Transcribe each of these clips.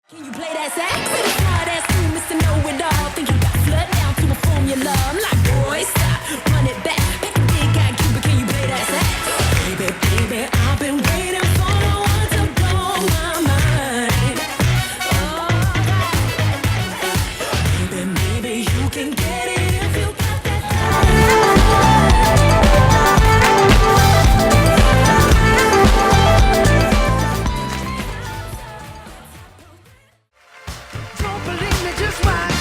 Can you play that sax? With a smart ass you, Mr. Know-it-all. Think you got flood down to a formula. I'm like, boy, stop, run it back. Make a big guy cute, but can you play that sax? Baby, baby, I've been waiting for the one to blow my mind. Oh, baby, maybe you can get it if you got that. Don't believe me, just watch.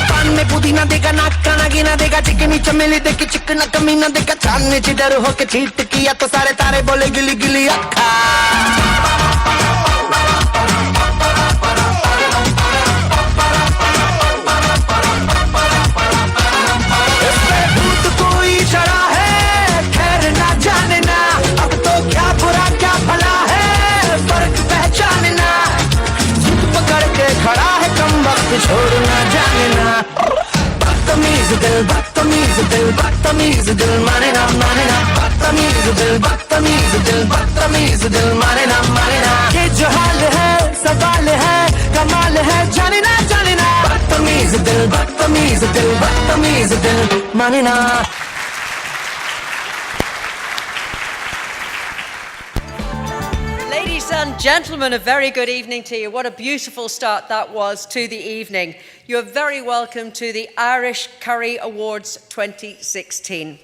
पान में पुदीना देगा नाक का नागिना देगा चिकनी चमेली देगी चिकना कमीना देगा चांदनी चिडर होके चीट किया तो सारे तारे बोले गिली गिली अक्खा कोई चढ़ा है खैर ना जाने ना अब तो क्या बुरा क्या भला है फर्क पहचाने ना जिद पकड़ के खड़ा है कम वक्त छोड़ ना जाने ना बदतमीज दिल माने ना बदतमीज दिल माने ना ये जो हाल है सवाल है कमाल है जाने ना बदतमीज दिल माने ना Ladies and gentlemen, a very good evening to you. What a beautiful start that was to the evening. You're very welcome to the Irish Curry Awards 2016.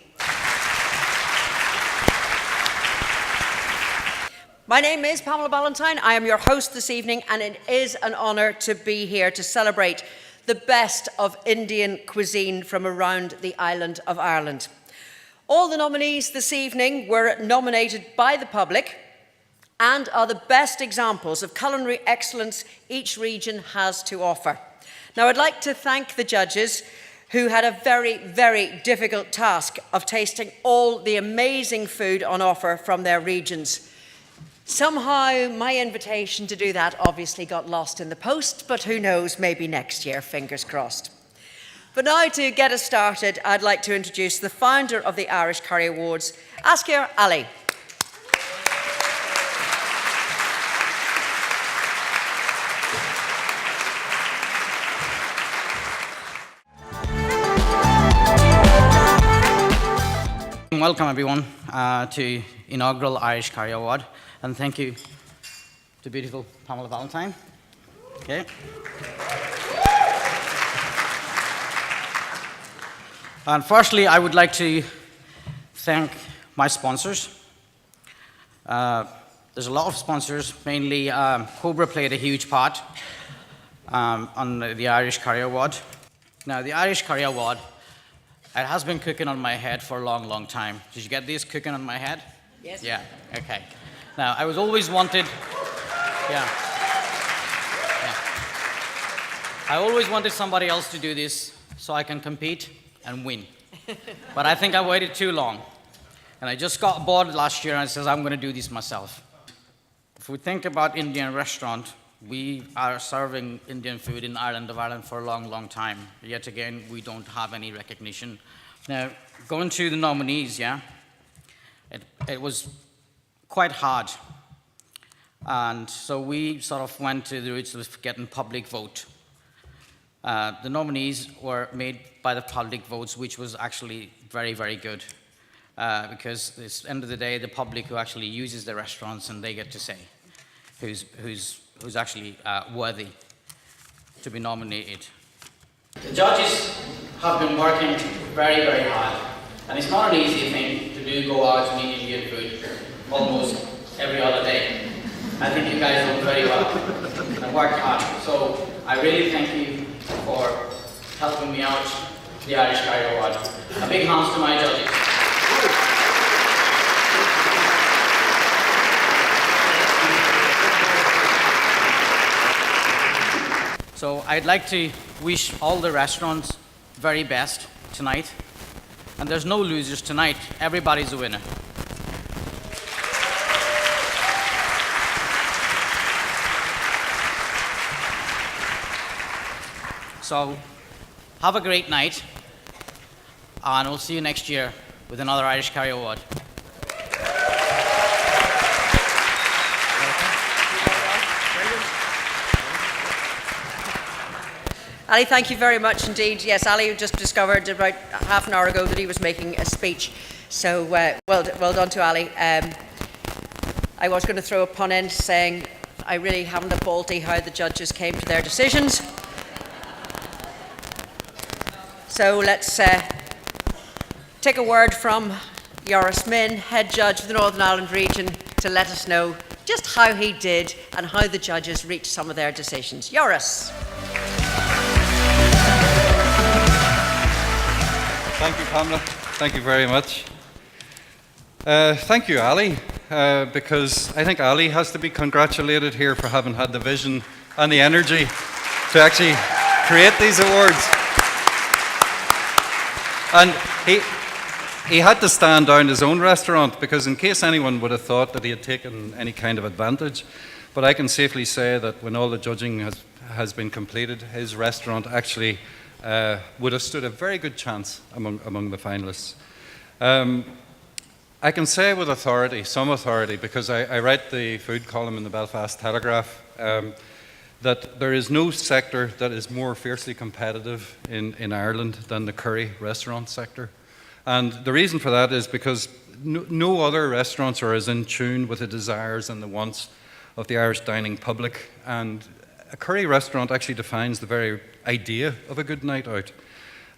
My name is Pamela Ballantyne. I am your host this evening, and it is an honour to be here to celebrate the best of Indian cuisine from around the island of Ireland. All the nominees this evening were nominated by the public and are the best examples of culinary excellence each region has to offer. Now, I'd like to thank the judges who had a very, very difficult task of tasting all the amazing food on offer from their regions. Somehow, my invitation to do that obviously got lost in the post, but who knows, maybe next year, fingers crossed. But now, to get us started, I'd like to introduce the founder of the Irish Curry Awards, Askir Ali. Welcome everyone to inaugural Irish Curry Award, and thank you to beautiful Pamela Ballantyne. Okay. And firstly, I would like to thank my sponsors. There's a lot of sponsors, mainly Cobra played a huge part on the Irish Curry Award. Now, the Irish Curry Award, it has been cooking on my head for a long, long time. Did you get this cooking on my head? Yes. Yeah, okay. Now, I was always wanted, I always wanted somebody else to do this so I can compete and win. But I think I waited too long. And I just got bored last year and I said, I'm going to do this myself. If we think about Indian restaurant, we are serving Indian food in Ireland for a long, long time. Yet again, we don't have any recognition. Now, going to the nominees, it was quite hard. And so we sort of went to the routes of getting public vote. The nominees were made by the public votes, which was actually very, very good. Because at the end of the day, the public who actually uses the restaurants, and they get to say who's actually worthy to be nominated. The judges have been working very, very hard, and it's not an easy thing to do, go out and eat Indian food almost every other day. I think you guys done very well and worked hard. So I really thank you for helping me out the Irish Curry Award. A big hands to my judges. So I'd like to wish all the restaurants very best tonight. And there's no losers tonight. Everybody's a winner. So have a great night, and we'll see you next year with another Irish Carry Award. Ali, thank you very much indeed. Yes, Ali just discovered about half an hour ago that he was making a speech. So well done to Ali. I was going to throw a pun in saying I really haven't a faulty how the judges came to their decisions. So let's take a word from Joris Min, head judge of the Northern Ireland region, to let us know just how he did and how the judges reached some of their decisions. Joris. Thank you, Pamela. Thank you very much. Thank you, Ali, because I think Ali has to be congratulated here for having had the vision and the energy to actually create these awards. And he had to stand down his own restaurant, because in case anyone would have thought that he had taken any kind of advantage, but I can safely say that when all the judging has been completed, his restaurant actually would have stood a very good chance among the finalists. I can say with authority, some authority, because I write the food column in the Belfast Telegraph, that there is no sector that is more fiercely competitive in Ireland than the curry restaurant sector. And the reason for that is because no other restaurants are as in tune with the desires and the wants of the Irish dining public. And a curry restaurant actually defines the very idea of a good night out.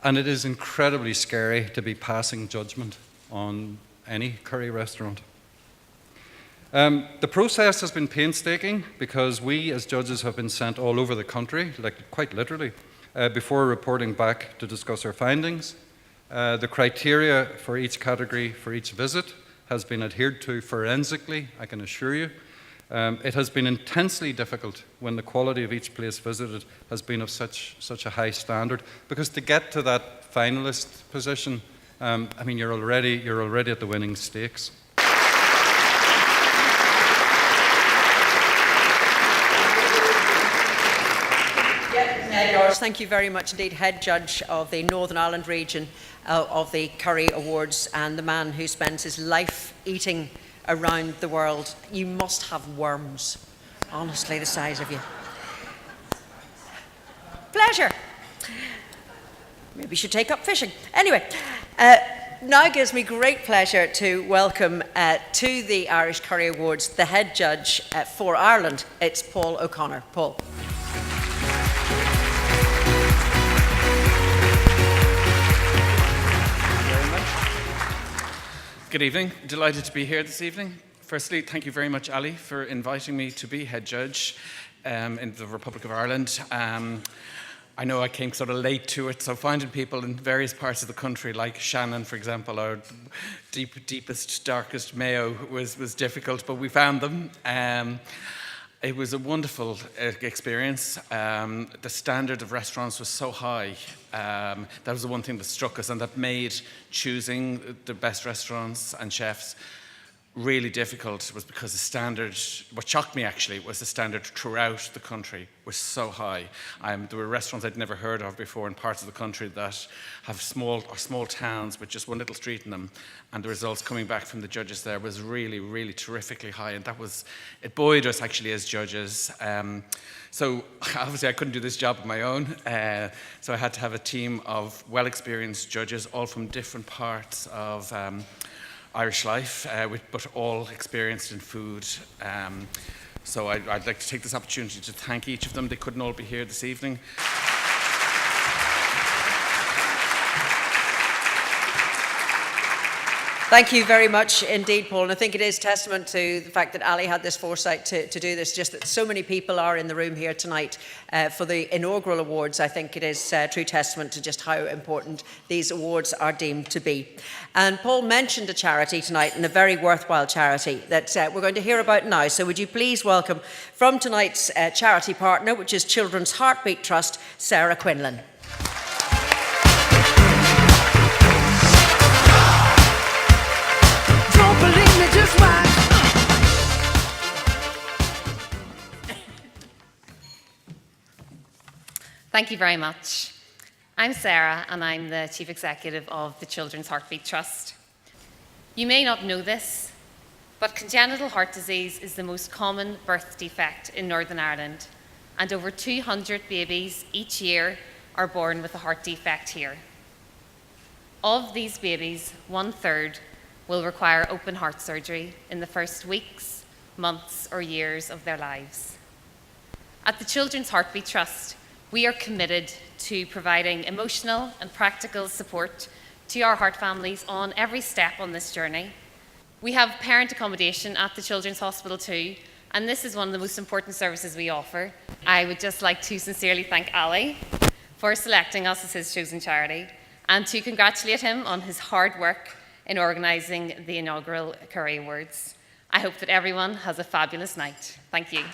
And it is incredibly scary to be passing judgment on any curry restaurant. The process has been painstaking, because we as judges have been sent all over the country, like quite literally, before reporting back to discuss our findings. The criteria for each category for each visit has been adhered to forensically, I can assure you. It has been intensely difficult when the quality of each place visited has been of such a high standard, because to get to that finalist position, I mean, you're already at the winning stakes. Joris, thank you very much indeed, head judge of the Northern Ireland region of the Curry Awards, and the man who spends his life eating around the world. You must have worms, honestly, the size of you. Pleasure. Maybe you should take up fishing. Anyway, now it gives me great pleasure to welcome to the Irish Curry Awards the head judge for Ireland. It's Paul O'Connor. Paul. Good evening. Delighted to be here this evening. Firstly, thank you very much, Ali, for inviting me to be head judge in the Republic of Ireland. I know I came sort of late to it, so finding people in various parts of the country, like Shannon, for example, our deepest, darkest Mayo, was difficult, but we found them. It was a wonderful experience. The standard of restaurants was so high. That was the one thing that struck us, and that made choosing the best restaurants and chefs really difficult, was because the standard, what shocked me actually, was the standard throughout the country was so high. There were restaurants I'd never heard of before in parts of the country that have small towns with just one little street in them, and the results coming back from the judges there was really, really terrifically high, and it buoyed us actually as judges. So obviously I couldn't do this job on my own, so I had to have a team of well-experienced judges, all from different parts of Irish life, but all experienced in food. So I'd like to take this opportunity to thank each of them. They couldn't all be here this evening. Thank you very much indeed, Paul. And I think it is testament to the fact that Ali had this foresight to do this, just that so many people are in the room here tonight for the inaugural awards. I think it is a true testament to just how important these awards are deemed to be. And Paul mentioned a charity tonight, and a very worthwhile charity that we're going to hear about now. So would you please welcome from tonight's charity partner, which is Children's Heartbeat Trust, Sarah Quinlan. Believe me, just watch. Thank you very much. I'm Sarah, and I'm the Chief Executive of the Children's Heartbeat Trust. You may not know this, but congenital heart disease is the most common birth defect in Northern Ireland, and over 200 babies each year are born with a heart defect here. Of these babies, 1/3 will require open heart surgery in the first weeks, months, or years of their lives. At the Children's Heartbeat Trust, we are committed to providing emotional and practical support to our heart families on every step on this journey. We have parent accommodation at the Children's Hospital too, and this is one of the most important services we offer. I would just like to sincerely thank Ali for selecting us as his chosen charity, and to congratulate him on his hard work in organising the inaugural Curry Awards. I hope that everyone has a fabulous night. Thank you.